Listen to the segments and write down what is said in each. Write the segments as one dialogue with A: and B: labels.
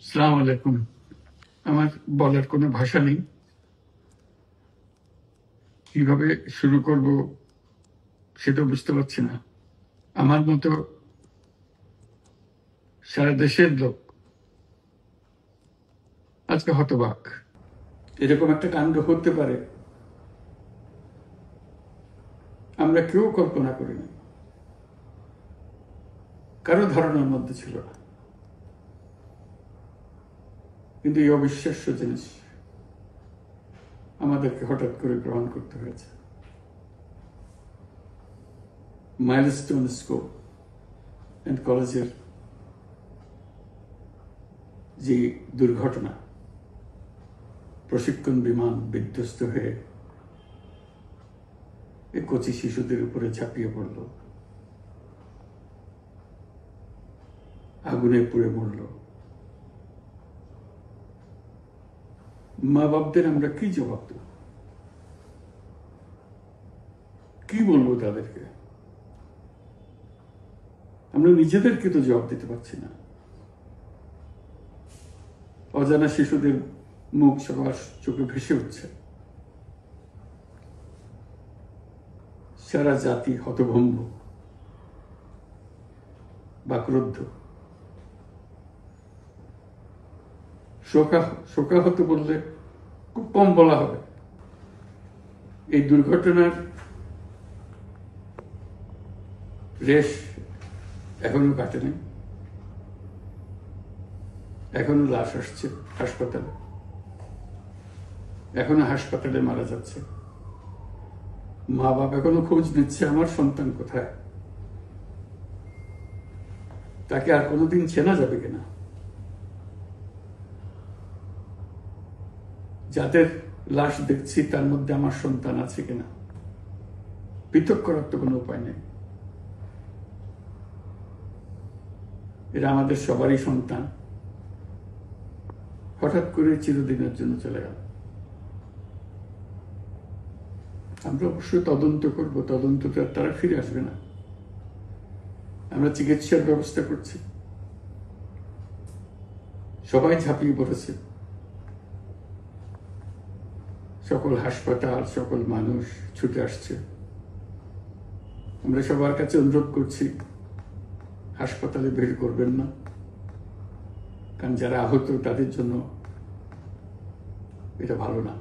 A: আসসালামু আলাইকুম। আমার বলার কোনো ভাষা নেই। কিভাবে শুরু করব সেটা বুঝতে পারছি না। আমার মতো সারা দেশের লোক আজকে হতবাক। এরকম একটা কাণ্ড হতে পারে আমরা কেউ কল্পনা করিনি, কারো ধারণার মধ্যে ছিল না। কিন্তু এই অবিশ্বাস্য জিনিস আমাদেরকে হঠাৎ করে গ্রহণ করতে হয়েছে। মাইলস্টোন স্কুল অ্যান্ড কলেজের যে দুর্ঘটনা, প্রশিক্ষণ বিমান বিধ্বস্ত হয়ে এই কচি শিশুদের উপরে ঝাঁপিয়ে পড়ল, আগুনে পুড়ে মরল। মা বাপদের আমরা কি জবাব দেব? কি বলবো তাদেরকে? আমরা নিজেদেরকে তো জবাব দিতে পারছি না। অজানা শিশুদের মুখ সবার চোখে ভেসে উঠছে। সারা জাতি হতভম্ব, বাক্রুদ্ধ, শোকাহত বললে খুব কম বলা হবে। এই দুর্ঘটনার রেশ এখনো কাটেনি। এখনো লাশ আসছে হাসপাতালে, এখনো হাসপাতালে মারা যাচ্ছে। মা বাবা এখনো খোঁজ নিচ্ছে আমার সন্তান কোথায়, তাকে আর কোনোদিন চেনা যাবে কিনা। যাদের লাশ দেখছি তার মধ্যে আমার সন্তান আছে কিনা পৃথক করার তো কোনো উপায় নেই। এরা আমাদের সবারই সন্তান, হঠাৎ করে চিরদিনের জন্য চলে গেল। আমরা অবশ্যই তদন্ত করব, তদন্তটা তারা ফিরে আসবে না। আমরা চিকিৎসার ব্যবস্থা করছি, সবাই ঝাঁপিয়ে পড়েছে। সকল হাসপাতাল, সকল মানুষ ছুটে আসছে। আমরা সবার কাছে অনুরোধ করছি, হাসপাতালে ভিড় করবেন না, কারণ যারা আহত তাদের জন্য এটা ভালো না।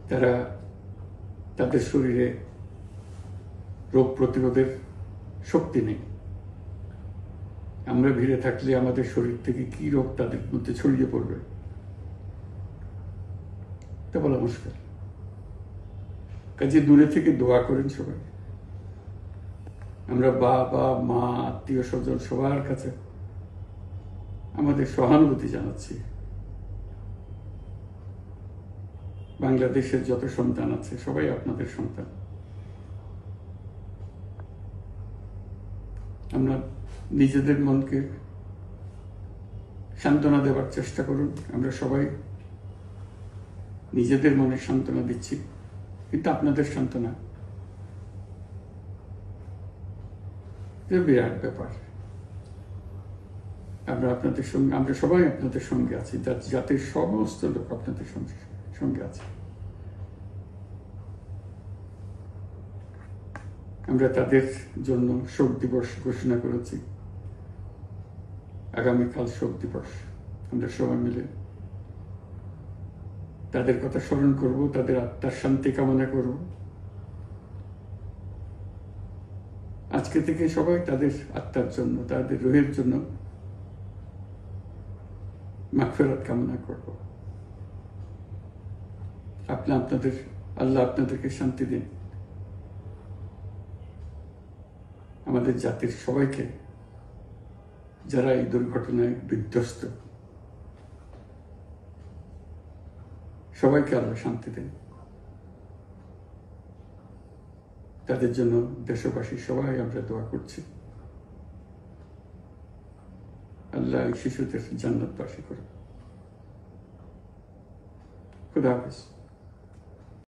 A: তারা তাদের শরীরে রোগ প্রতিরোধের শক্তি নেই। আমরা ভিড়ে থাকলে আমাদের শরীর থেকে কি রোগ তাদের মধ্যে ছড়িয়ে পড়বে তা বলা মুশকিল। কাজে দূরে থেকে দোয়া করেন সবাই। আমরা বাবা মা আত্মীয় স্বজন সবার কাছে আমাদের সহানুভূতি জানাচ্ছি। বাংলাদেশের যত সন্তান আছে সবাই আপনাদের সন্তান। আমরা নিজেদের মনকে সান্ত্বনা দেওয়ার চেষ্টা করুন। আমরা সবাই নিজেদের মনে সান্ত্বনা দিচ্ছি, কিন্তু আপনাদের সান্ত্বনা বিরাট ব্যাপার। আমরা সবাই আপনাদের সঙ্গে আছি, জাতির সমস্ত লোক আপনাদের সঙ্গে আছে। আমরা তাদের জন্য শোক দিবস ঘোষণা করেছি। আগামীকাল শোক দিবস। আমরা সবাই মিলে তাদের কথা স্মরণ করব, তাদের আত্মার শান্তি কামনা করব। আজকে থেকে সবাই তাদের আত্মার জন্য, তাদের রুহের জন্য মাগফিরাত কামনা করব। আল্লাহ আপনাদেরকে শান্তি দিন। আমাদের জাতির সবাইকে, যারা এই দুর্ঘটনায় বিধ্বস্ত, সবাইকে আল্লাহ শান্তি দেন। তাদের জন্য দেশবাসী সবাই আমরা দোয়া করছি। আল্লাহ এই শিশুদের জান্নাতবাসী করুন। খুদা হাফেজ।